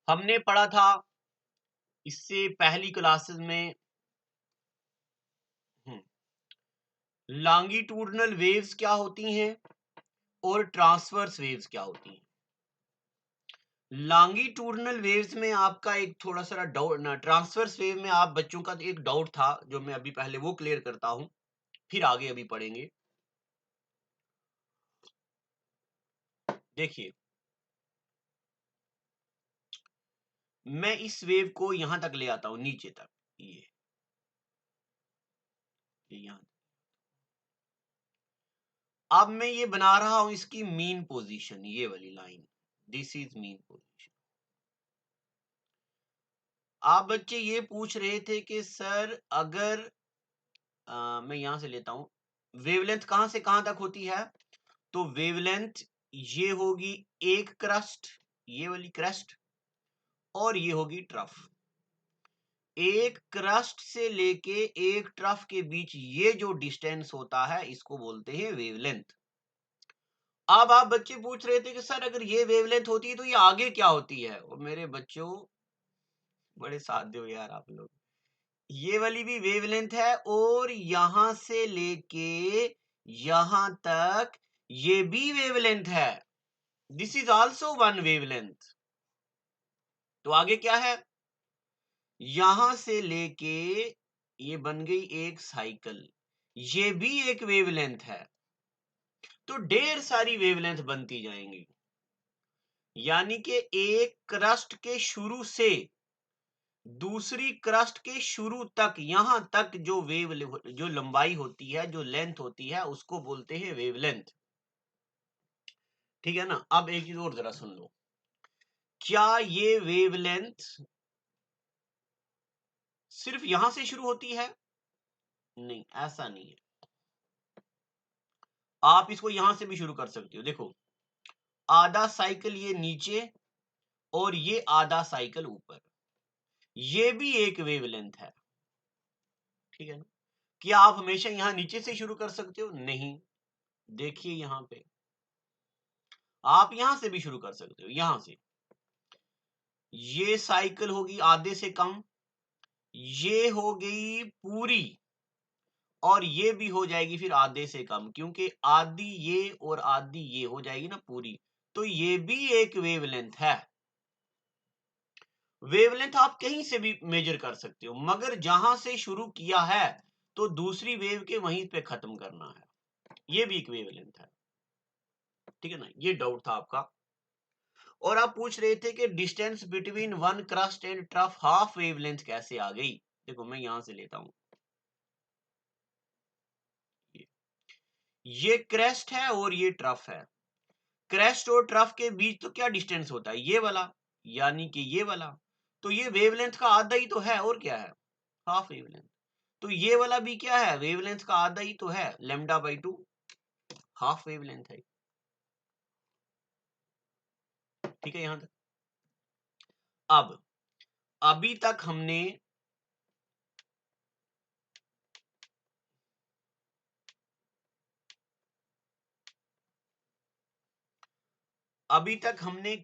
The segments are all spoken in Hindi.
हमने पढ़ा था इससे पहली क्लासेस में लॉन्गिट्यूडनल वेव्स क्या होती हैं और ट्रांसवर्स वेव्स क्या होती हैं। लॉन्गिट्यूडनल वेव्स में आपका एक थोड़ा सा डाउट ना, ट्रांसवर्स वेव में आप बच्चों का एक डाउट था जो मैं अभी पहले वो क्लियर करता हूं, फिर आगे अभी पढ़ेंगे। देखिए, मैं इस वेव को यहां तक ले आता हूं, नीचे तक, ये यहां। अब मैं ये बना रहा हूं इसकी मीन पोजीशन, ये वाली line, this is mean position. आप बच्चे ये पूछ रहे थे कि सर अगर मैं यहां से लेता हूं, वेवलेंथ कहां से कहां तक होती है, तो वेवलेंथ ये होगी एक क्रस्ट, ये वाली क्रस्ट, और ये होगी ट्रफ। एक क्रस्ट से लेके एक ट्रफ के बीच ये जो डिस्टेंस होता है इसको बोलते हैं वेवलेंथ। अब आप बच्चे पूछ रहे थे कि सर अगर ये वेवलेंथ होती है तो ये आगे क्या होती है, और मेरे बच्चों बड़े साथ दो यार आप लोग, ये वाली भी वेवलेंथ है और यहां से लेके यहां तक ये भी वेवलेंथ है, this is also one wavelength. तो आगे क्या है, यहां से लेके ये बन गई एक साइकिल, ये भी एक वेवलेंथ है। तो ढेर सारी वेवलेंथ बनती जाएंगी, यानी कि एक क्रस्ट के शुरू से दूसरी क्रस्ट के शुरू तक, यहां तक जो जो लंबाई होती है, जो लेंथ होती है, उसको बोलते हैं वेवलेंथ। ठीक है ना। अब एक चीज और जरा सुन लो, क्या ये वेवलेंथ सिर्फ यहां से शुरू होती है? नहीं, ऐसा नहीं है। आप इसको यहां से भी शुरू कर सकते हो। देखो, आधा साइकिल ये नीचे और ये आधा साइकिल ऊपर, ये भी एक वेवलेंथ है। ठीक है ना। क्या आप हमेशा यहां नीचे से शुरू कर सकते हो? नहीं। देखिए यहां पे आप यहां से भी शुरू कर सकते हो, यहां से। ये साइकिल होगी आधे से कम, ये हो गई पूरी, और ये भी हो जाएगी फिर आधे से कम, क्योंकि आधी ये और आधी ये हो जाएगी ना पूरी, तो ये भी एक वेवलेंथ है। वेवलेंथ आप कहीं से भी मेजर कर सकते हो, मगर जहां से शुरू किया है तो दूसरी वेव के वहीं पे खत्म करना है, ये भी एक वेवलेंथ है। ठीक है ना, ये डाउट था आपका। और आप पूछ रहे थे कि distance between one crust and trough half wavelength कैसे आ गई। देखो, मैं यहां से लेता हूं, ये क्रेस्ट है और ये ट्रफ है। क्रेस्ट और ट्रफ के बीच तो क्या डिस्टेंस होता है, ये वाला, यानी कि ये वाला। तो ये वेवलेंथ का आधा ही तो है, और क्या है, हाफ वेवलेंथ। तो ये वाला भी क्या है, वेवलेंथ का आधा ही तो है, λ/2, हाफ वेवलेंथ है। ठीक है यहां तक। अब अभी तक हमने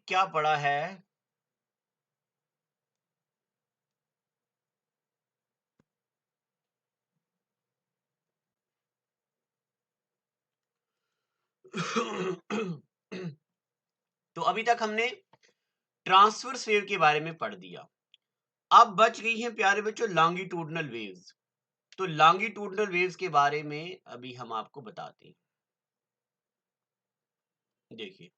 क्या पढ़ा है, तो अभी तक हमने ट्रांसवर्स वेव के बारे में पढ़ दिया। अब बच गई हैं प्यारे बच्चों लॉन्गिट्यूडनल वेव्स। तो लॉन्गिट्यूडनल वेव्स के बारे में अभी हम आपको बताते हैं। देखिए,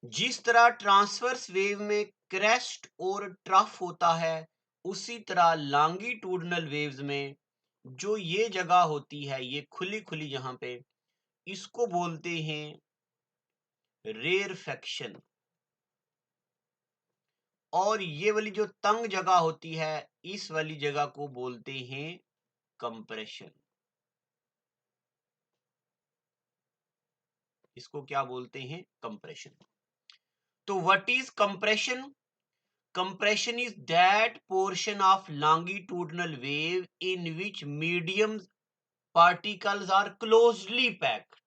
जिस तरह ट्रांसवर्स वेव में क्रेस्ट और ट्रफ होता है, उसी तरह लॉन्गिट्यूडनल वेव्स में जो ये जगह होती है, ये खुली खुली जहां पे, इसको बोलते हैं रेयरफेक्शन। और ये वाली जो तंग जगह होती है, इस वाली जगह को बोलते हैं कंप्रेशन। इसको क्या बोलते हैं, कंप्रेशन। तो what is compression? Compression is that portion of longitudinal wave in which medium particles are closely packed.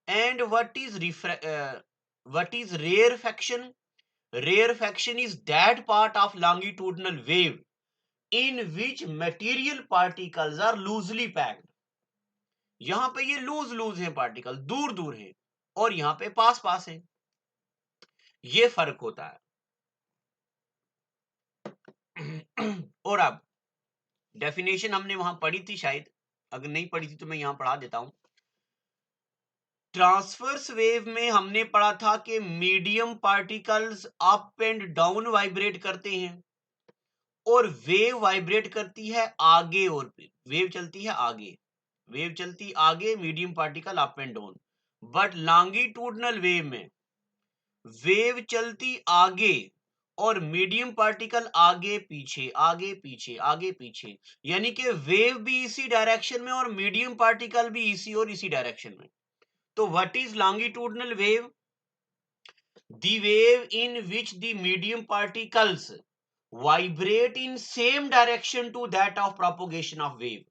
And what is rarefaction? Rarefaction is that part of longitudinal wave in which material particles are loosely packed. यहां पे ये लूज हैं पार्टिकल, दूर दूर हैं, और यहां पे पास पास हैं. ये फर्क होता है. और अब डेफिनेशन हमने वहां पढ़ी थी शायद, अगर नहीं पढ़ी थी तो मैं यहां पढ़ा देता हूं. ट्रांसवर्स वेव में हमने पढ़ा था कि medium particles up and down vibrate करते हैं, और वेव वाइब्रेट करती है आगे, और वेव चलती है आगे, वेव चलती आगे, medium particle up and down. But longitudinal wave में वेव चलती आगे और मीडियम पार्टिकल आगे पीछे आगे पीछे आगे पीछे, यानी कि वेव भी इसी डायरेक्शन में और मीडियम पार्टिकल भी इसी और इसी डायरेक्शन में. तो what is longitudinal wave? The wave in which the medium particles vibrate in same direction to that of propagation of wave.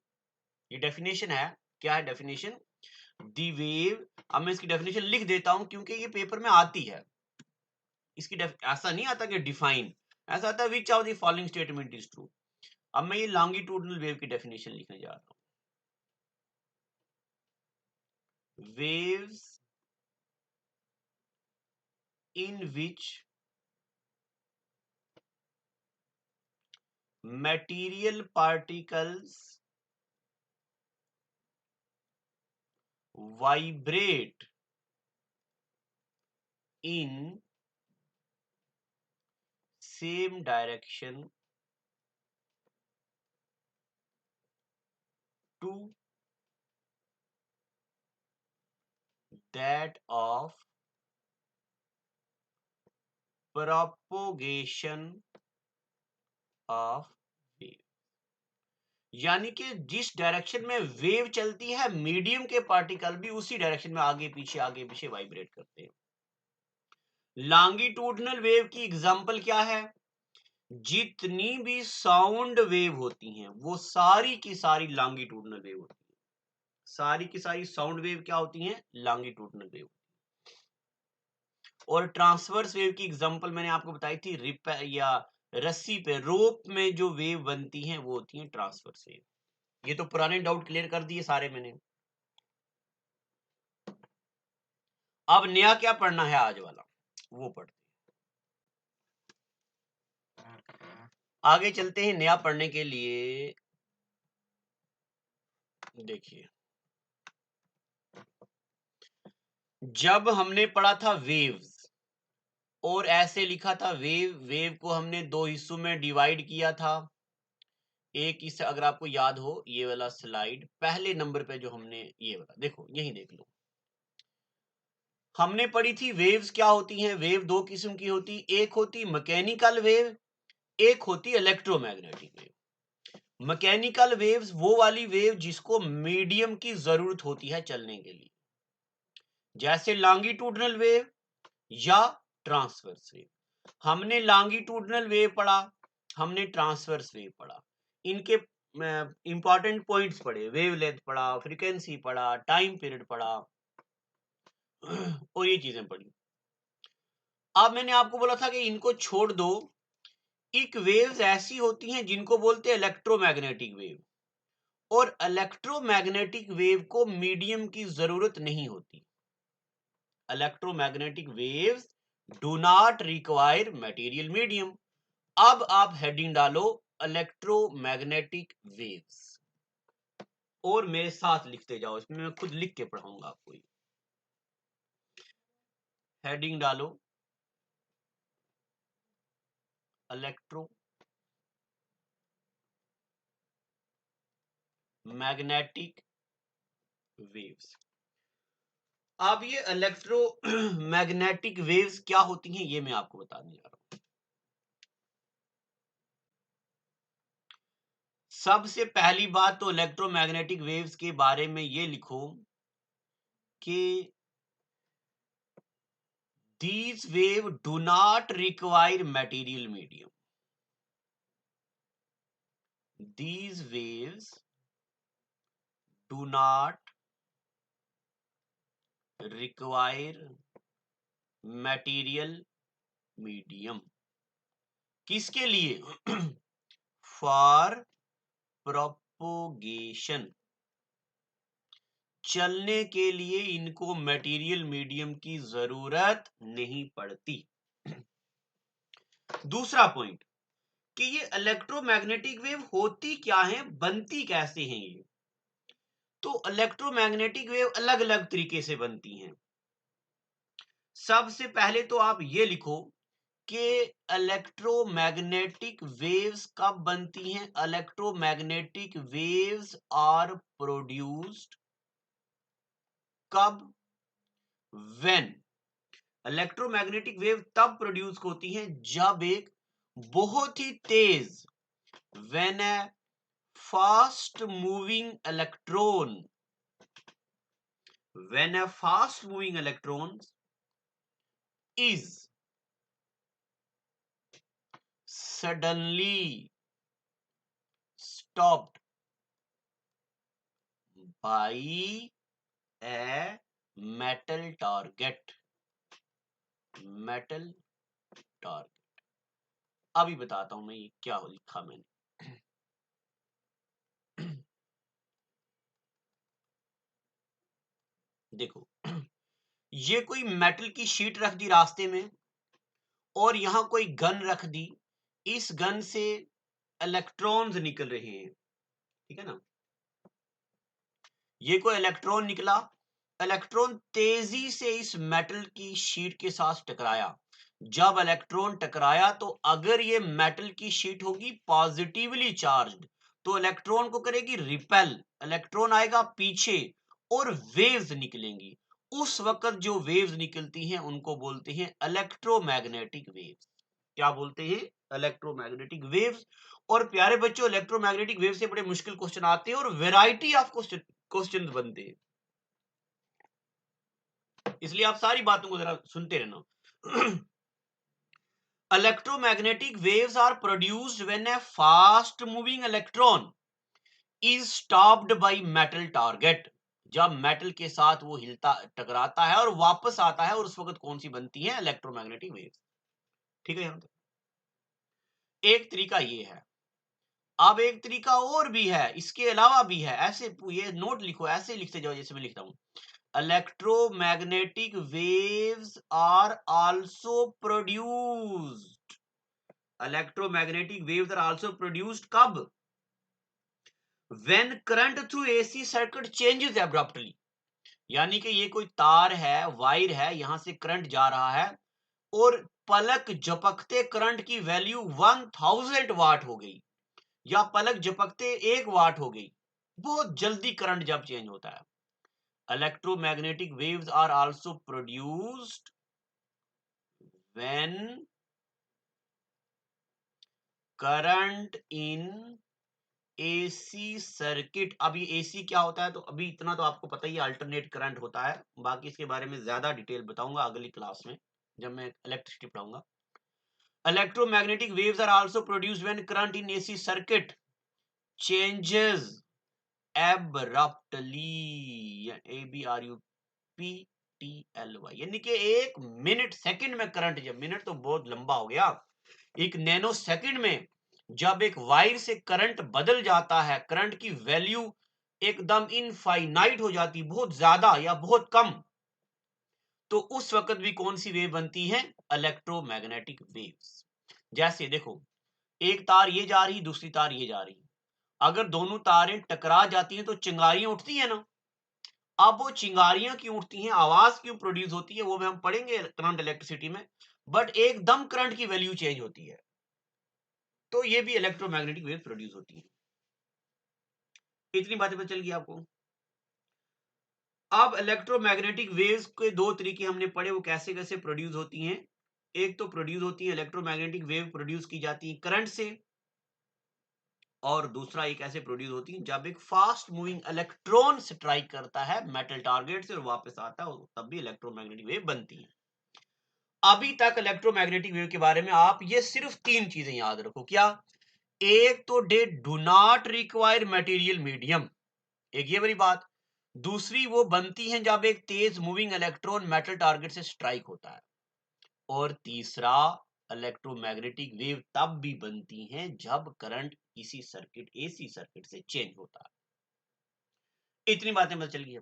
ये डेफिनेशन है. क्या है डेफिनेशन? द वेव, अब मैं इसकी डेफिनेशन लिख देता हूं क्योंकि ये पेपर में आती है. इसकी ऐसा नहीं आता कि डिफाइन, ऐसा आता है which of the following statement is true. अब मैं ये लॉन्गिट्यूडनल वेव की डेफिनेशन लिखने जा रहा हूं. Waves in which material particles vibrate in same direction to that of propagation of wave. यानी कि जिस डायरेक्शन में वेव चलती है, मीडियम के पार्टिकल भी उसी डायरेक्शन में आगे पीछे वाइब्रेट करते हैं. लॉन्गिट्यूडनल वेव की एग्जांपल क्या है? जितनी भी साउंड वेव होती हैं वो सारी की सारी लॉन्गिट्यूडनल वेव होती है. सारी की सारी साउंड वेव क्या होती हैं? Longitudinal wave. और ट्रांसवर्स वेव की एग्जांपल मैंने आपको बताई थी, रिप या रस्सी पे, रोप में जो वेव बनती हैं वो होती हैं ट्रांसवर्स वेव. ये तो पुराने डाउट क्लियर कर दिए सारे मैंने. अब नया क्या पढ़ना है आज वाला, वो पढ़ते हैं. आगे चलते हैं नया पढ़ने के लिए. देखिए, जब हमने पढ़ा था वेव्स, और ऐसे लिखा था वेव, वेव को हमने दो हिस्सों में डिवाइड किया था. एक इस, अगर आपको याद हो ये वाला स्लाइड, पहले नंबर पे जो हमने ये वाला, देखो यही देख लो, हमने पढ़ी थी वेव्स क्या होती हैं. वेव दो किस्म की होती, एक होती मैकेनिकल वेव, एक होती इलेक्ट्रोमैग्नेटिक वेव. मैकेनिकल वेव्स वो वाली वेव जिसको मीडियम की जरूरत होती है चलने के लिए, जैसे लॉन्गिट्यूडनल वेव या ट्रांसवर्स वेव. हमने लॉन्गिट्यूडनल वेव पढ़ा, हमने ट्रांसवर्स वेव पढ़ा, इनके इंपॉर्टेंट पॉइंट्स पढ़े, वेवलेंथ पढ़ा, फ्रीक्वेंसी पढ़ा, टाइम पीरियड पढ़ा, और ये चीजें पढ़ी. अब मैंने आपको बोला था कि इनको छोड़ दो. एक वेव्स ऐसी होती हैं जिनको बोलते हैं इलेक्ट्रोमैग्नेटिक वेव, और इलेक्ट्रोमैग्नेटिक वेव को मीडियम की जरूरत नहीं होती. Electromagnetic waves do not require material medium. अब आप हेडिंग डालो इलेक्ट्रोमैग्नेटिक वेव्स, और मेरे साथ लिखते जाओ, इसमें मैं खुद लिख के पढ़ाऊंगा आपको. हेडिंग डालो इलेक्ट्रो मैग्नेटिक वेव्स. अब ये इलेक्ट्रो मैग्नेटिक वेव्स क्या होती हैं ये मैं आपको बताने जा रहा हूं. सबसे पहली बात तो इलेक्ट्रोमैग्नेटिक वेव्स के बारे में ये लिखो कि these waves do not require material medium. These waves do not require material medium. किसके लिए? For propagation. चलने के लिए इनको मटेरियल मीडियम की जरूरत नहीं पड़ती। दूसरा पॉइंट कि ये इलेक्ट्रोमैग्नेटिक वेव होती क्या है, बनती कैसे हैं ये? तो इलेक्ट्रोमैग्नेटिक वेव अलग अलग तरीके से बनती हैं। सबसे पहले तो आप ये लिखो कि इलेक्ट्रोमैग्नेटिक वेव्स कब बनती हैं? इलेक्ट्रोमैग्नेटिक वेव्स आर प्रोड्यूस्ड कब? व्हेन। इलेक्ट्रोमैग्नेटिक वेव तब प्रोड्यूस होती हैं जब एक बहुत ही तेज, when a fast moving electron, when a fast moving electron is suddenly stopped by a metal target। metal target। अभी बताता हूं मैं ये क्या लिखा मैंने। देखो, ये कोई मेटल की शीट रख दी रास्ते में और यहां कोई गन रख दी। इस गन से इलेक्ट्रॉन्स निकल रहे हैं, ठीक है ना? ये कोई इलेक्ट्रॉन निकला, इलेक्ट्रॉन तेजी से इस मेटल की शीट के साथ टकराया। जब इलेक्ट्रॉन टकराया तो अगर ये मेटल की शीट होगी पॉजिटिवली चार्ज्ड, तो इलेक्ट्रॉन को करेगी रिपेल, इलेक्ट्रॉन आएगा पीछे और वेव्स निकलेंगी। उस वक्त जो वेव्स निकलती हैं उनको बोलते हैं इलेक्ट्रोमैग्नेटिक वेव्स। क्या बोलते हैं? Electromagnetic waves. और प्यारे बच्चों, इलेक्ट्रोमैग्नेटिक वेव से बड़े मुश्किल क्वेश्चन आते हैं और वैरायटी ऑफ क्वेश्चन बनते हैं, इसलिए आप सारी बातों को जरा सुनते रहना। Electromagnetic waves are produced when a fast moving electron is stopped by metal target. जब मेटल के साथ वो हिलता टकराता है और वापस आता है, और उस वक्त कौन सी बनती है? Electromagnetic waves. ठीक है? यहां तक एक तरीका ये है। अब एक तरीका और भी है, इसके अलावा भी है। ऐसे ये नोट लिखो, ऐसे लिखते जाओ जैसे मैं लिखता हूं। Electromagnetic waves are also produced। Electromagnetic waves are also produced कब? When current through AC circuit changes abruptly। यानी कि ये कोई तार है, वायर है, यहां से करंट जा रहा है और पलक झपकते करंट की वैल्यू 1000 वाट हो गई, या पलक झपकते 1 वाट हो गई। बहुत जल्दी करंट जब चेंज होता है। Electromagnetic waves are also produced when current in AC circuit. अभी AC क्या होता है? तो अभी इतना तो आपको पता ही है, अल्टरनेट करंट होता है। बाकी इसके बारे में ज्यादा डिटेल बताऊंगा अगली क्लास में जब मैं इलेक्ट्रिसिटी पढ़ाऊंगा। Electromagnetic waves are also produced when current in AC circuit changes abruptly। ABRUPTLY, यानी कि 1 मिनट सेकंड में करंट, जब मिनट तो बहुत लंबा हो गया, 1 नैनो सेकंड में जब एक वायर से करंट बदल जाता है, करंट की वैल्यू एकदम इनफाइनाइट हो जाती, बहुत ज्यादा या बहुत कम, तो उस वक्त भी कौन सी वेव बनती है? Electromagnetic waves. जैसे देखो, एक तार ये जा रही, दूसरी तार ये जा रही, अगर दोनों तारें टकरा जाती हैं तो चिंगारियां उठती है ना। अब वो चिंगारियां क्यों उठती हैं, आवाज क्यों प्रोड्यूस होती है, वो भी हम पढ़ेंगे करंट इलेक्ट्रिसिटी में। बट एकदम करंट की वैल्यू चेंज होती है, तो ये भी इलेक्ट्रोमैग्नेटिक वेव प्रोड्यूस होती है। इतनी बातें पता चल गई आपको? अब इलेक्ट्रोमैग्नेटिक वेव्स के दो तरीके हमने पढ़े, वो कैसे कैसे प्रोड्यूस होती हैं। एक तो प्रोड्यूस होती है, इलेक्ट्रोमैग्नेटिक वेव प्रोड्यूस की जाती है करंट से, और दूसरा एक ऐसे प्रोड्यूस होती है जब एक फास्ट मूविंग इलेक्ट्रॉन स्ट्राइक करता है मेटल टारगेट से और वापस आता है, तब भी इलेक्ट्रोमैग्नेटिक वेव बनती है। अभी तक इलेक्ट्रोमैग्नेटिक वेव के बारे में आप ये सिर्फ 3 चीजें याद रखो। क्या? एक तो they do not require material medium, एक ये बड़ी बात। दूसरी, वो बनती हैं जब एक तेज मूविंग इलेक्ट्रॉन मेटल टारगेट से स्ट्राइक होता है। और तीसरा, इलेक्ट्रोमैग्नेटिक वेव तब भी बनती हैं जब करंट किसी सर्किट एसी सर्किट से चेंज होता है। इतनी बातें पता चल गई।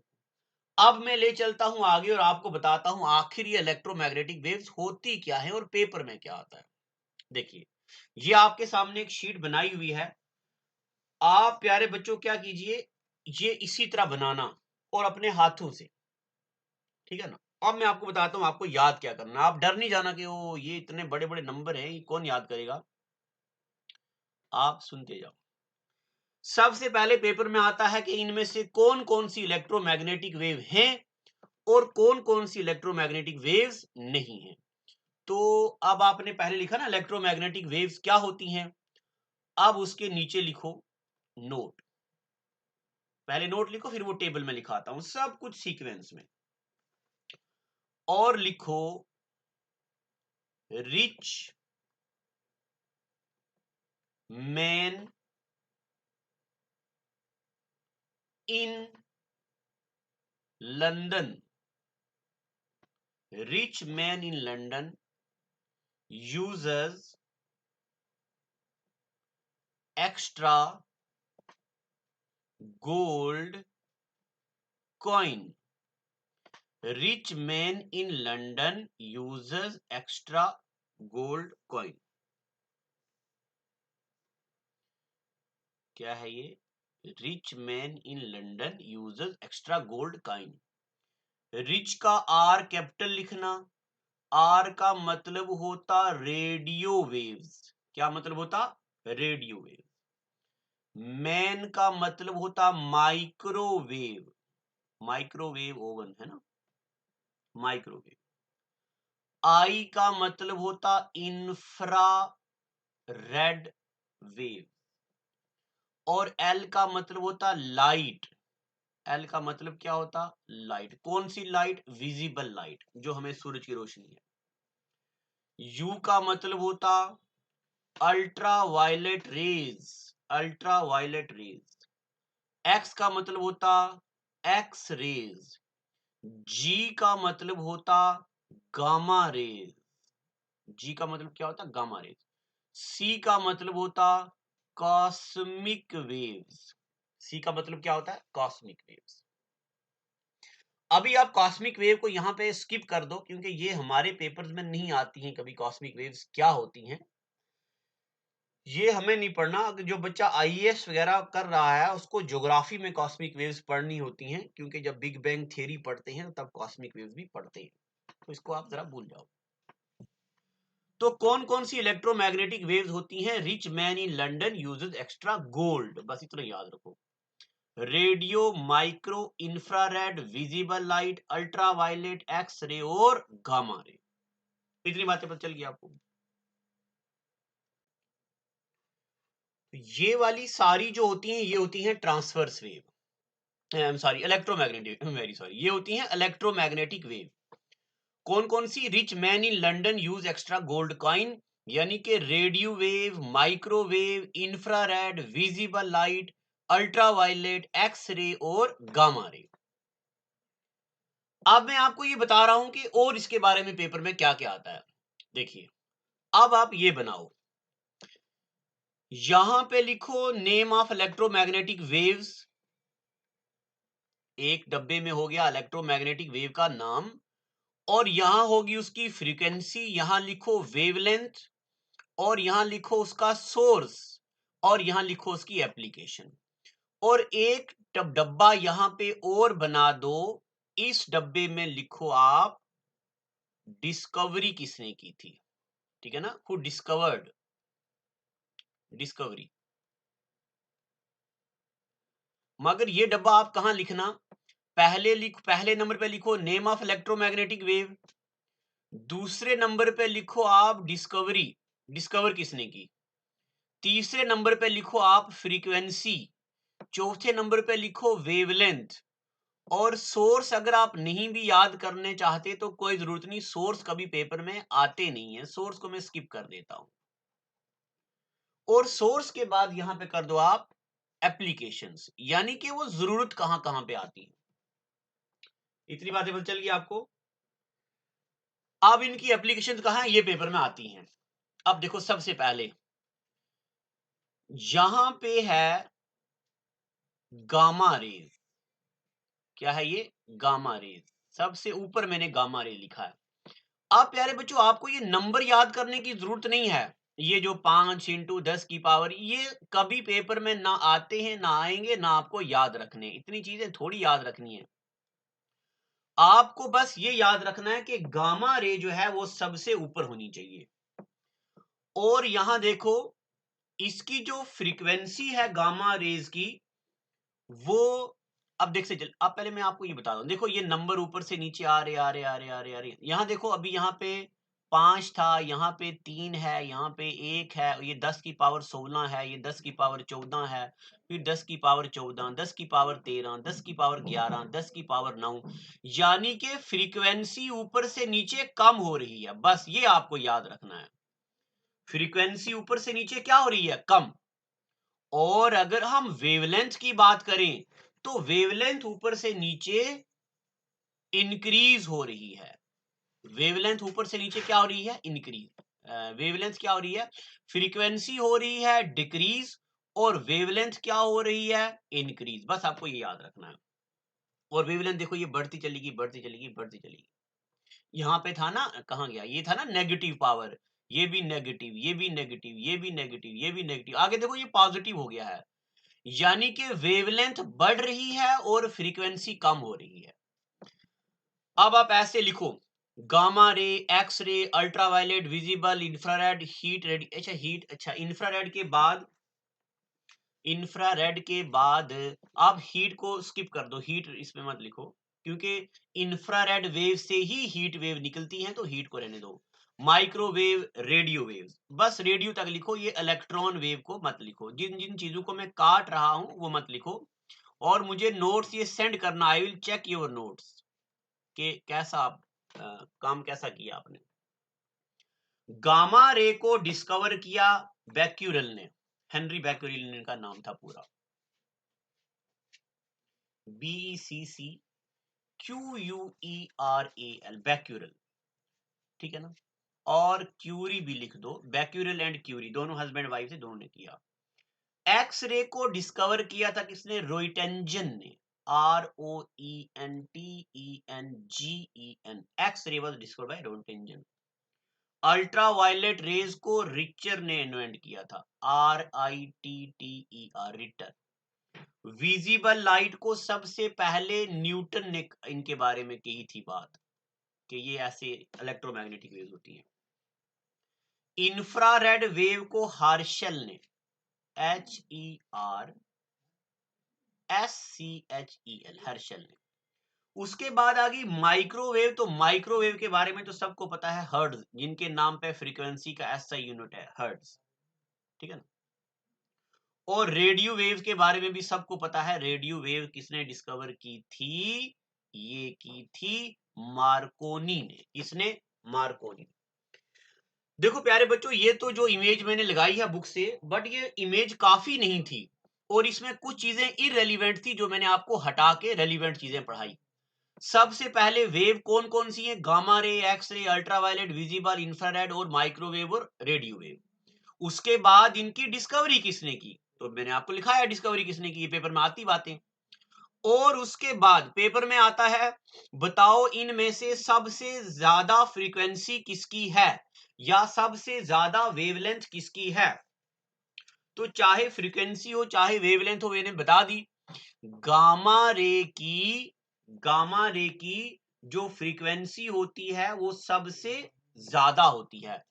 अब मैं ले चलता हूं आगे और आपको बताता हूं आखिर ये इलेक्ट्रोमैग्नेटिक वेव्स होती क्या है और पेपर में क्या आता है। देखिए, ये आपके सामने एक शीट बनाई हुई है। आप प्यारे बच्चों क्या कीजिए, ये इसी तरह बनाना और अपने हाथों से, ठीक है ना। अब मैं आपको बताता हूं आपको याद क्या करना। आप डर नहीं जाना कि ओ ये इतने बड़े बड़े नंबर हैं, ये कौन याद करेगा। आप सुनते जाओ। सबसे पहले पेपर में आता है कि इनमें से कौन कौन सी इलेक्ट्रोमैग्नेटिक वेव हैं और कौन कौन सी इलेक्ट्रोमैग्नेटिक वेव्स नहीं है। तो अब आपने पहले लिखा ना इलेक्ट्रोमैग्नेटिक वेव्स क्या होती हैं। अब उसके नीचे लिखो नोट। पहले नोट लिखो, फिर वो टेबल में लिखाता हूं सब कुछ सीक्वेंस में। और लिखो rich man in London. Rich man in London uses extra gold coin. Rich man in London uses extra gold coin. क्या है ये? Rich man in London uses extra gold coin. Rich का आर कैपिटल लिखना। आर का मतलब होता रेडियो वेव्स। क्या मतलब होता? Radio wave. मैन का मतलब होता माइक्रोवेव। माइक्रोवेव ओवन है ना, माइक्रोवेव। आई का मतलब होता इंफ्रा रेड वेव। और एल का मतलब होता लाइट। एल का मतलब क्या होता? लाइट। कौन सी लाइट? विजिबल लाइट, जो हमें सूरज की रोशनी है। यू का मतलब होता ultra violet rays. Ultra violet rays. X का मतलब होता एक्स रेज। जी का मतलब होता गामा रेज। जी का मतलब क्या होता? Gamma rays. सी का मतलब होता कॉस्मिक वेव्स। सी का मतलब क्या होता है? Cosmic waves. अभी आप कॉस्मिक वेव को यहां पे स्किप कर दो क्योंकि ये हमारे पेपर्स में नहीं आती हैं कभी। कॉस्मिक वेव्स क्या होती हैं ये हमें नहीं पढ़ना। अगर जो बच्चा आईएएस वगैरह कर रहा है उसको ज्योग्राफी में कॉस्मिक वेव्स पढ़नी होती हैं, क्योंकि जब बिग बैंग थ्योरी पढ़ते हैं तब कॉस्मिक वेव्स भी पढ़ते हैं, तो इसको आप जरा भूल जाओ। तो कौन कौन सी इलेक्ट्रोमैग्नेटिक वेव्स होती हैं? Rich man in London uses extra gold, बस इतना याद रखो। Radio, micro, infrared, visible light, ultra violet, X ray और गामा रे। इतनी बातें पता चल गई आपको। तो ये वाली सारी जो होती हैं ये होती हैं transverse wave. I am sorry, electromagnetic, very sorry, ये होती हैं इलेक्ट्रोमैग्नेटिक वेव। कौन कौन सी? Rich man in London use extra gold coin, यानी कि radio wave, microwave, infrared, visible light, ultra violet, X ray और गामा रे। अब मैं आपको ये बता रहा हूं कि और इसके बारे में पेपर में क्या क्या आता है। देखिए, अब आप ये बनाओ, यहां पे लिखो नेम ऑफ इलेक्ट्रोमैग्नेटिक वेव्स। एक डब्बे में हो गया इलेक्ट्रोमैग्नेटिक वेव का नाम, और यहां होगी उसकी फ्रीक्वेंसी, यहां लिखो वेवलेंथ, और यहां लिखो उसका सोर्स, और यहां लिखो उसकी एप्लीकेशन। और एक डब्बा यहां पे और बना दो। इस डब्बे में लिखो आप डिस्कवरी किसने की थी। ठीक है ना, हु डिस्कवर्ड, डिस्कवरी। मगर ये डब्बा आप कहां लिखना? पहले नंबर पे लिखो नेम ऑफ इलेक्ट्रोमैग्नेटिक वेव। दूसरे नंबर पे लिखो आप डिस्कवरी, डिस्कवर किसने की। तीसरे नंबर पे लिखो आप फ्रीक्वेंसी। चौथे नंबर पे लिखो वेवलेंथ। और सोर्स अगर आप नहीं भी याद करने चाहते तो कोई जरूरत नहीं, सोर्स कभी पेपर में आते नहीं है, सोर्स को मैं स्किप कर देता हूं। और सोर्स के बाद यहां पे कर दो आप एप्लीकेशंस, यानी कि वो जरूरत कहां कहां पे आती है। इतनी बातें पता चल गई आपको। अब इनकी एप्लीकेशन कहां है? ये पेपर में आती हैं। अब देखो सबसे पहले यहां पे है गामा रेज। क्या है ये? Gamma rays. सबसे ऊपर मैंने गामा रे लिखा है। अब प्यारे बच्चों आपको ये नंबर याद करने की जरूरत नहीं है। ये जो 5 इंटू 10 की पावर, ये कभी पेपर में ना आते हैं ना आएंगे, ना आपको याद रखने। इतनी चीजें थोड़ी याद रखनी है। आपको बस ये याद रखना है कि गामा रे जो है वो सबसे ऊपर होनी चाहिए। और यहां देखो इसकी जो फ्रीक्वेंसी है गामा रेज की, वो अब देख से चल, अब पहले मैं आपको ये बता दूं। देखो ये नंबर ऊपर से नीचे आ रहे आ रहे आ रहे आ रहे आ रहे। यहाँ देखो अभी यहाँ पे 5 था, यहाँ पे 3 है, यहाँ पे 1 है, ये 10 की पावर 16 है, ये 10 की पावर 14 है, फिर 10 की पावर 14, 10 की पावर 13, 10 की पावर 11, 10 की पावर 9। यानी कि फ्रीक्वेंसी ऊपर से नीचे कम हो रही है। बस ये आपको याद रखना है। फ्रीक्वेंसी ऊपर से नीचे क्या हो रही है? कम। और अगर हम वेवलेंथ की बात करें तो वेवलेंथ ऊपर से नीचे इंक्रीज हो रही है। वेवलेंथ ऊपर से नीचे क्या हो रही है? इंक्रीज। वेवलेंथ क्या हो रही है? फ्रीक्वेंसी हो रही है डिक्रीज, और वेवलेंथ क्या हो रही है? इंक्रीज। बस आपको ये याद रखना है। और वेवलेंथ देखो ये बढ़ती चलेगी बढ़ती चलेगी बढ़ती चलेगी। यहाँ पे था ना, कहाँ गया? ये था ना नेगेटिव पावर, ये भी नेगेटिव, ये भी नेगेटिव, ये भी नेगेटिव, ये भी नेगेटिव। आगे देखो ये पॉजिटिव हो गया है। यानी कि वेवलेंथ बढ़ रही है और फ्रीक्वेंसी कम हो रही है। अब आप ऐसे लिखो, gamma ray, X ray, ultraviolet, visible, infrared, heat, ready. अच्छा हीट, अच्छा इंफ्रारेड के बाद आप हीट को स्किप कर दो, हीट इसमें मत लिखो, क्योंकि इंफ्रारेड वेव से ही हीट वेव निकलती है, तो हीट को रहने दो। माइक्रोवेव, रेडियो वेव, बस रेडियो तक लिखो। ये इलेक्ट्रॉन वेव को मत लिखो। जिन जिन चीजों को मैं काट रहा हूं वो मत लिखो। और मुझे नोट्स ये सेंड करना, I will check your notes कि कैसा आप काम कैसा किया आपने। गामा रे को डिस्कवर किया बैक्यूरेल ने, हेनरी बैक्यूरेल का नाम था पूरा, BECCQUERAL, बैक्यूरेल। ठीक है ना? और क्यूरी भी लिख दो, बैक्यूरेल एंड क्यूरी दोनों हस्बैंड वाइफ थे, दोनों ने किया। एक्सरे को डिस्कवर किया था किसने? रोइटेंजन ने, ROENTENGEN। X ray was discovered by Roentgen. Ultraviolet rays को रिचर ने इन्वेंट किया था, RITTER, रिटर। विजिबल लाइट को सबसे पहले न्यूटन ने इनके बारे में कही थी बात कि ये ऐसे इलेक्ट्रोमैग्नेटिक वेव्स होती हैं। इंफ्रारेड वेव को हर्शल ने, HERSCHEL, हर्शल ने। उसके बाद आ गई माइक्रोवेव। तो माइक्रोवेव के बारे में तो सबको पता है, हर्ट्ज, जिनके नाम पे फ्रीक्वेंसी का SI यूनिट है, हर्ट्ज। ठीक है ना? और रेडियो वेव के बारे में भी सबको पता है। रेडियो वेव किसने डिस्कवर की थी? ये की थी मार्कोनी ने। किसने? मार्कोनी। देखो प्यारे बच्चों, ये तो जो इमेज मैंने लगाई है बुक से, बट ये इमेज काफी नहीं थी, और इसमें कुछ चीजें इररेलीवेंट थी जो मैंने आपको हटा के रेलीवेंट चीजें पढ़ाई। सबसे पहले वेव कौन कौन सी है? Gamma ray, X ray, ultraviolet, visible, infrared और माइक्रोवेव और रेडियो वेव। उसके बाद इनकी डिस्कवरी किसने की? तो मैंने आपको लिखा है डिस्कवरी किसने की, ये पेपर में आती बातें। और उसके बाद पेपर में आता है, बताओ इनमें से सबसे ज्यादा फ्रीक्वेंसी किसकी है, या सबसे ज्यादा वेवलेंथ किसकी है। तो चाहे फ्रीक्वेंसी हो चाहे वेवलेंथ हो, मैंने बता दी। गामा रे की गामा रे की जो फ्रीक्वेंसी होती है वो सबसे ज्यादा होती है।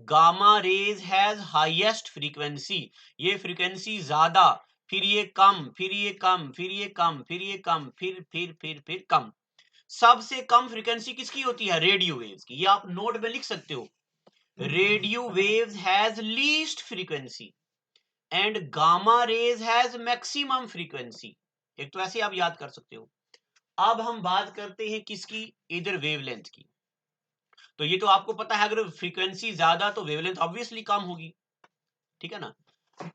Gamma rays has highest frequency. ये फ्रीक्वेंसी ज्यादा, फिर ये कम, फिर ये कम, फिर ये कम, फिर ये कम, फिर कम। सबसे कम फ्रीक्वेंसी किसकी होती है? रेडियो वेव्स की। ये आप नोट में लिख सकते हो, radio waves has least frequency and gamma rays has maximum frequency. एक तो ऐसे आप याद कर सकते हो। अब हम बात करते हैं किसकी? इधर वेवलेंथ की। तो ये तो आपको पता है, अगर फ्रीक्वेंसी ज्यादा तो वेवलेंथ ऑब्वियसली कम होगी। ठीक है ना?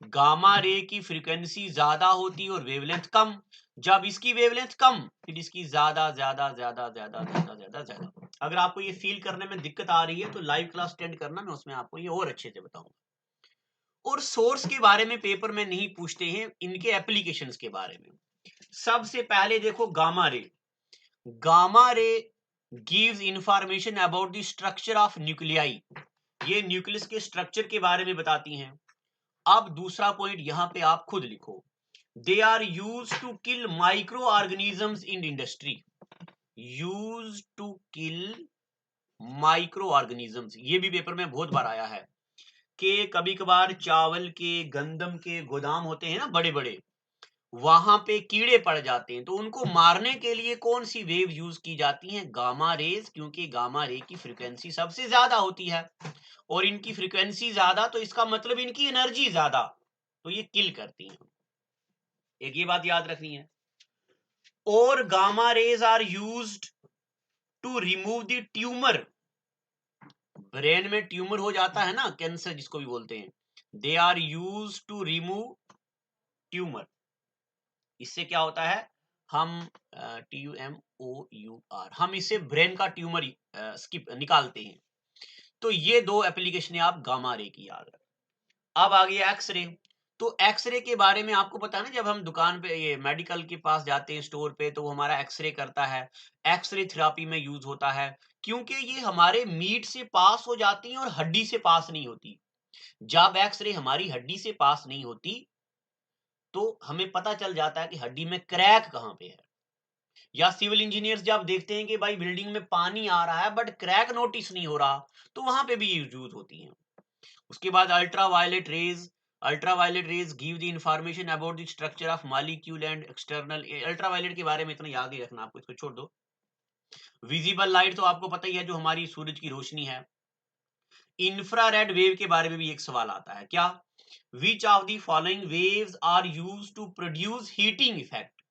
गामा रे की फ्रीक्वेंसी ज्यादा होती और वेवलेंथ कम। जब इसकी वेवलेंथ कम, फिर इसकी ज्यादा ज्यादा ज्यादा ज्यादा ज्यादा ज्यादा ज्यादा। अगर आपको ये फील करने में दिक्कत आ रही है तो लाइव क्लास अटेंड करना, मैं उसमें आपको ये और अच्छे से बताऊंगा। और सोर्स के बारे में पेपर में नहीं पूछते हैं, इनके एप्लीकेशंस के बारे में। सबसे पहले देखो gamma ray. Gamma ray gives information about the structure of nuclei. ये न्यूक्लियस के स्ट्रक्चर के बारे में बताती हैं। अब दूसरा पॉइंट यहां पे आप खुद लिखो, they are use to kill micro organisms in industry. Use to kill micro organisms, ये भी पेपर में बहुत बार आया है कि कभी कभार चावल के, गंदम के गोदाम होते हैं ना बड़े बड़े, वहां पे कीड़े पड़ जाते हैं, तो उनको मारने के लिए कौन सी वेव यूज की जाती है? गामा रेज, क्योंकि गामा रे की फ्रीक्वेंसी सबसे ज्यादा होती है, और इनकी फ्रीक्वेंसी ज्यादा तो इसका मतलब इनकी एनर्जी ज्यादा, तो ये किल करती हैं। एक ये बात याद रखनी है। और gamma rays are used to remove the tumour. Brain में ट्यूमर हो जाता है ना, कैंसर जिसको भी बोलते हैं, they are use to remove tumour. इससे क्या होता है, हम TUMOUR, हम इससे ब्रेन का ट्यूमर स्किप निकालते हैं। तो ये दो एप्लीकेशन आप गामा रे की याद रखें। अब आ गया एक्सरे। तो एक्सरे के बारे में आपको पता है ना, जब हम दुकान पे ये मेडिकल के पास जाते हैं स्टोर पे, तो वो हमारा एक्सरे करता है। एक्सरे थेरेपी में यूज होता है, क्योंकि ये हमारे मीट से पास हो जाती है और हड्डी से पास नहीं होती। जब एक्सरे हमारी हड्डी से पास नहीं होती तो हमें पता चल जाता है कि हड्डी में क्रैक कहां पे है। या सिविल इंजीनियर्स जब देखते हैं कि भाई बिल्डिंग में पानी आ रहा है बट क्रैक नोटिस नहीं हो रहा, तो वहां पे भी यूज होती हैं। उसके बाद ultraviolet rays. Ultraviolet rays give the information about the structure of molecule and external. Ultraviolet के बारे में इतना याद ही रखना आपको, इसको छोड़ दो। विजिबल लाइट तो आपको पता ही है, जो हमारी सूरज की रोशनी है। इंफ्रारेड वेव के बारे में भी एक सवाल आता है, क्या? Which of the following waves are used to produce heating effect.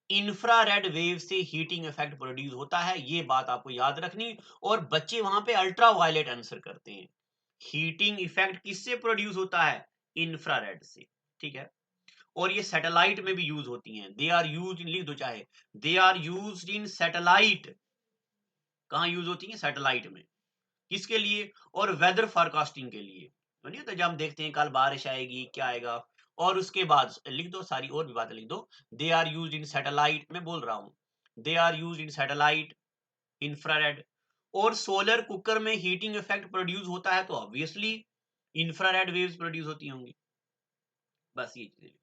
Infrared wave से हीटिंग इफेक्ट प्रोड्यूस होता है, ये बात आपको याद रखनी। और बच्चे वहां पे अल्ट्रावायलेट आंसर करते हैं। हीटिंग इफेक्ट किससे प्रोड्यूस होता है? इंफ्रारेड से, ठीक है। और ये सैटेलाइट में भी यूज होती हैं। दे आर यूज इन, लिख दो चाहे, they are use in satellite. कहां यूज होती है? सैटेलाइट में। किसके लिए? और वेदर फोरकास्टिंग के लिए। तो नहीं होता जब हम देखते हैं कल बारिश आएगी, क्या आएगा। और उसके बाद लिख दो, सारी और भी बातें लिख दो। They are use in satellite, मैं बोल रहा हूं, they are use in satellite, infrared. और सोलर कुकर में हीटिंग इफेक्ट प्रोड्यूस होता है, तो ऑब्वियसली इंफ्रारेड वेव्स प्रोड्यूस होती होंगी। बस ये चीजें।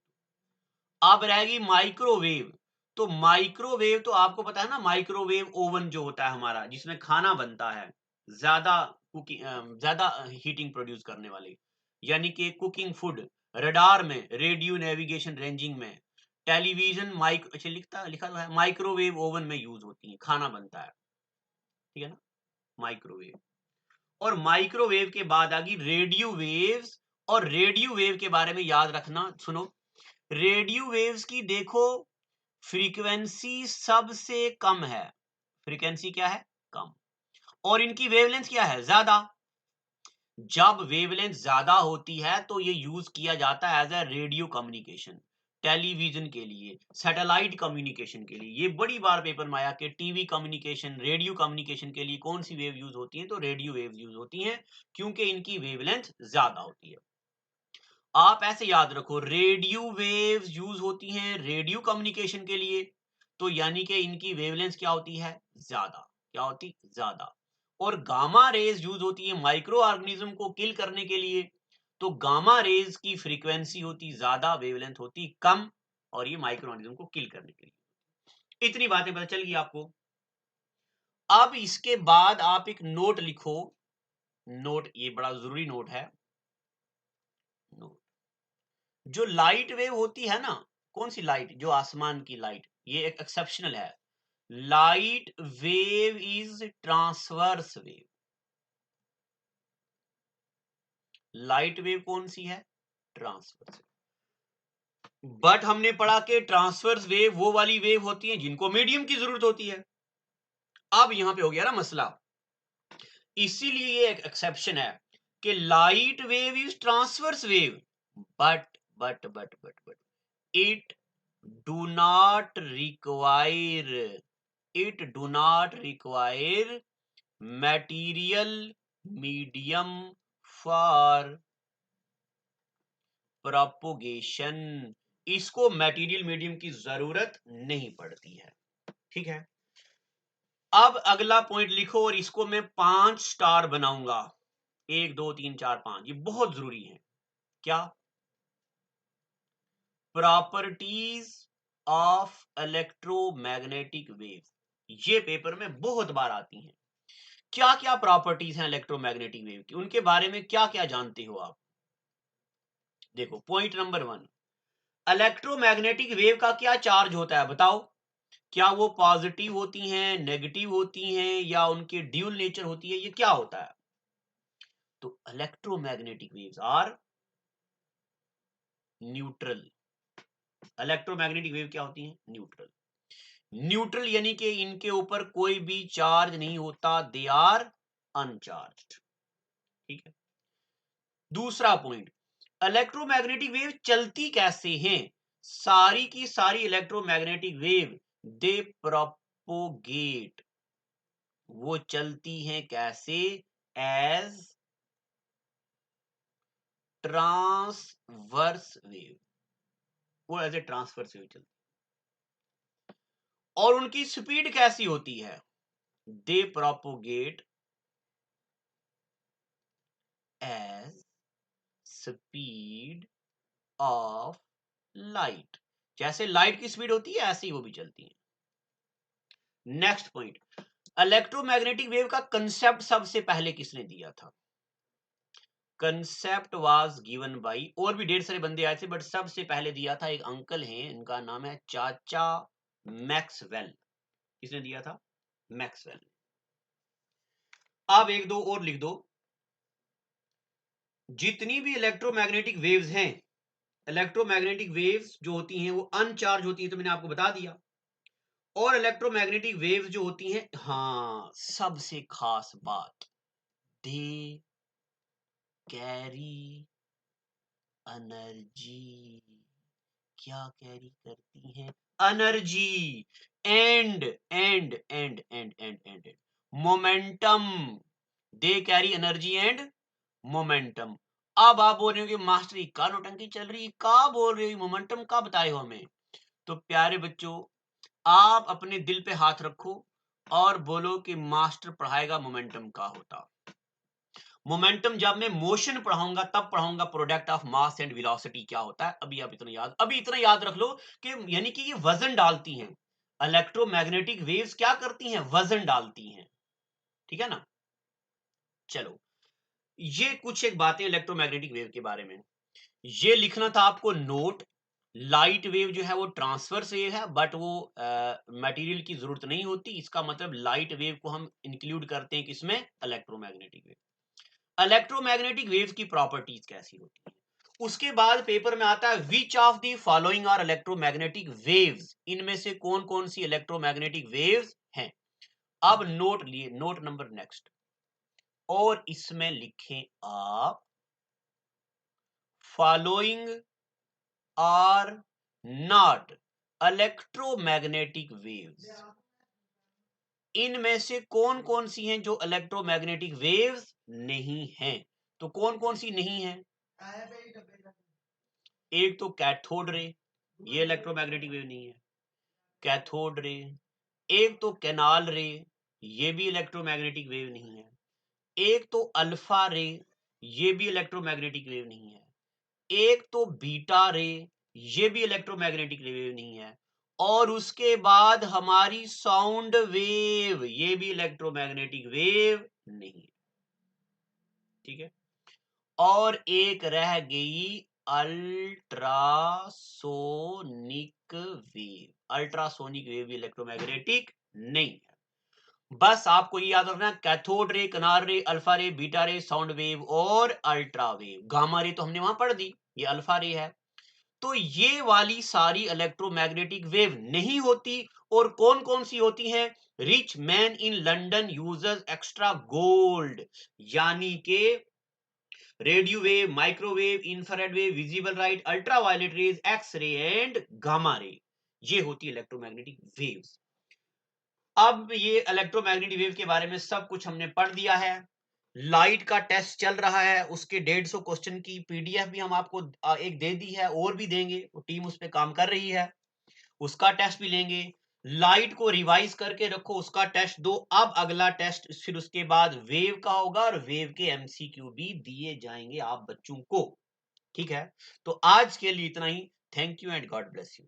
अब रहेगी माइक्रोवेव। तो माइक्रोवेव तो आपको पता है ना, माइक्रोवेव ओवन जो होता है हमारा, जिसमें खाना बनता है, ज्यादा कुकिंग, ज्यादा हीटिंग प्रोड्यूस करने वाली, यानी कि कुकिंग फूड। रडार में, रेडियो नेविगेशन रेंजिंग में, टेलीविजन माइक, अच्छा लिखा तो है, माइक्रोवेव ओवन में यूज होती है, खाना बनता है, ठीक है ना, माइक्रोवेव। और माइक्रोवेव के बाद आ गई रेडियो वेव्स। और रेडियो वेव के बारे में याद रखना, सुनो। रेडियो वेव्स की देखो, फ्रीक्वेंसी सबसे कम है। फ्रीक्वेंसी क्या है? कम। और इनकी वेवलेंथ क्या है? ज्यादा। जब वेवलेंथ ज्यादा होती है तो ये यूज किया जाता है as a radio communication, television के लिए, सैटेलाइट कम्युनिकेशन के लिए। ये बड़ी बार पेपर में आया कि टीवी कम्युनिकेशन, रेडियो कम्युनिकेशन के लिए कौन सी वेव यूज होती है? तो रेडियो वेव यूज होती हैं, क्योंकि इनकी वेवलेंथ ज्यादा होती है। आप ऐसे याद रखो, रेडियो वेव्स यूज होती हैं रेडियो कम्युनिकेशन के लिए, तो यानी कि इनकी वेवलेंथ क्या होती है? ज्यादा। क्या होती? ज्यादा। और गामा रेज यूज होती है माइक्रो ऑर्गेनिज्म को किल करने के लिए, तो गामा रेज की फ्रीक्वेंसी होती ज्यादा, वेवलेंथ होती कम, और ये माइक्रो ऑर्गेनिज्म को किल करने के लिए। इतनी बातें पता चल गई आपको। अब इसके बाद आप एक नोट लिखो। नोट, ये बड़ा जरूरी नोट है। नोट, जो लाइट वेव होती है ना, कौन सी लाइट? जो आसमान की लाइट, ये एक एक्सेप्शनल है। Light wave is transverse wave. Light wave कौन सी है? ट्रांसवर्स। बट हमने पढ़ा कि ट्रांसवर्स वेव वो वाली वेव होती है जिनको मीडियम की जरूरत होती है। अब यहां पे हो गया ना मसला, इसीलिए ये एक एक्सेप्शन है कि light wave is transverse wave, but it do not require it do not require material medium for propagation. इसको मटेरियल मीडियम की जरूरत नहीं पड़ती है। ठीक है, अब अगला पॉइंट लिखो और इसको मैं 5 स्टार बनाऊंगा। 1 2 3 4 5, ये बहुत जरूरी है। क्या? Properties of electromagnetic wave. ये पेपर में बहुत बार आती हैं। क्या क्या प्रॉपर्टीज हैं इलेक्ट्रोमैग्नेटिक वेव की, उनके बारे में क्या क्या जानते हो आप? देखो, पॉइंट नंबर 1, इलेक्ट्रोमैग्नेटिक वेव का क्या चार्ज होता है बताओ? क्या वो पॉजिटिव होती हैं, नेगेटिव होती हैं, या उनके ड्यूल नेचर होती है, ये क्या होता है? तो electromagnetic waves are neutral. Electromagnetic wave क्या होती हैं? न्यूट्रल। न्यूट्रल यानी कि इनके ऊपर कोई भी चार्ज नहीं होता, दे आर अनचार्ज्ड। ठीक है, दूसरा पॉइंट, इलेक्ट्रोमैग्नेटिक वेव चलती कैसे हैं? सारी की सारी इलेक्ट्रोमैग्नेटिक वेव दे प्रोपोगेट। वो चलती हैं कैसे? As transverse wave. वो एज ए ट्रांसवर्स वेव चलती। और उनकी स्पीड कैसी होती है? They propagate as speed of light. जैसे लाइट की स्पीड होती है ऐसे ही वो भी चलती है। नेक्स्ट पॉइंट, इलेक्ट्रोमैग्नेटिक वेव का कंसेप्ट सबसे पहले किसने दिया था? कंसेप्ट वाज गिवन बाय, और भी ढेर सारे बंदे आए थे, बट सबसे पहले दिया था एक अंकल हैं, इनका नाम है चाचा मैक्सवेल। किसने दिया था? मैक्सवेल। आप एक दो और लिख दो। जितनी भी इलेक्ट्रोमैग्नेटिक वेव्स हैं, इलेक्ट्रोमैग्नेटिक वेव्स जो होती हैं वो अनचार्ज होती हैं, तो मैंने आपको बता दिया। और इलेक्ट्रोमैग्नेटिक वेव्स जो होती हैं, हाँ, सबसे खास बात, दे कैरी एनर्जी। क्या कैरी करती हैं? Energy and momentum. They carry energy and momentum. अब आप बोल रहे हो कि मास्टर ये का नौटंकी चल रही है, का बोल रहे हो, मोमेंटम का बताए हो हमें? तो प्यारे बच्चों, आप अपने दिल पे हाथ रखो और बोलो कि मास्टर पढ़ाएगा मोमेंटम का होता। मोमेंटम जब मैं मोशन पढ़ाऊंगा तब पढ़ाऊंगा product of mass and velocity क्या होता है। अभी इतना याद रख लो कि यानी कि ये वजन डालती हैं। इलेक्ट्रोमैग्नेटिक वेव्स क्या करती हैं? वजन डालती हैं। ठीक है ना? चलो, ये कुछ एक बातें इलेक्ट्रोमैग्नेटिक वेव के बारे में। ये लिखना था आपको नोट। लाइट वेव जो है वो ट्रांसवर्स वेव है, बट वो मटेरियल की जरूरत नहीं होती। इसका मतलब लाइट वेव को हम इंक्लूड करते हैं किसमें? Electromagnetic wave. इलेक्ट्रोमैग्नेटिक वेव्स की प्रॉपर्टीज कैसी होती है? उसके बाद पेपर में आता है which of the following are electromagnetic waves. इनमें से कौन कौन सी इलेक्ट्रोमैग्नेटिक वेव्स हैं? अब नोट लिए, नोट नंबर नेक्स्ट, और इसमें लिखें आप following are not electromagnetic waves. इनमें से कौन कौन सी हैं जो इलेक्ट्रोमैग्नेटिक वेव्स नहीं हैं? तो कौन कौन सी नहीं है? एक तो कैथोड रे, ये इलेक्ट्रोमैग्नेटिक वेव नहीं है। Cathode ray. एक तो कैनाल रे, ये भी इलेक्ट्रोमैग्नेटिक वेव नहीं है। एक तो अल्फा रे, ये भी इलेक्ट्रोमैग्नेटिक वेव नहीं है। एक तो बीटा रे, ये भी इलेक्ट्रोमैग्नेटिक वेव नहीं है। और उसके बाद हमारी साउंड वेव, ये भी इलेक्ट्रोमैग्नेटिक वेव नहीं है। ठीक है, और एक रह गई अल्ट्रासोनिक वेव। अल्ट्रासोनिक वेव भी इलेक्ट्रोमैग्नेटिक नहीं है। बस आपको ये याद रखना है, कैथोड रे, कनार रे, अल्फा रे, बीटा रे, साउंड वेव और अल्ट्रा वेव। गामा रे तो हमने वहां पढ़ दी, ये अल्फा रे है। तो ये वाली सारी इलेक्ट्रोमैग्नेटिक वेव नहीं होती। और कौन कौन सी होती हैं? Rich man in London uses extra gold, यानी के radio wave, microwave, infrared wave, visible light, ultraviolet rays, X ray and gamma ray. ये होती है इलेक्ट्रोमैग्नेटिक वेव्स। अब ये इलेक्ट्रोमैग्नेटिक वेव के बारे में सब कुछ हमने पढ़ दिया है। लाइट का टेस्ट चल रहा है, उसके 150 क्वेश्चन की पीडीएफ भी हम आपको एक दे दी है, और भी देंगे, वो टीम उस पे काम कर रही है। उसका टेस्ट भी लेंगे। लाइट को रिवाइज करके रखो, उसका टेस्ट दो। अब अगला टेस्ट फिर उसके बाद वेव का होगा, और वेव के एमसीक्यू भी दिए जाएंगे आप बच्चों को। ठीक है, तो आज के लिए इतना ही। Thank you and God bless you.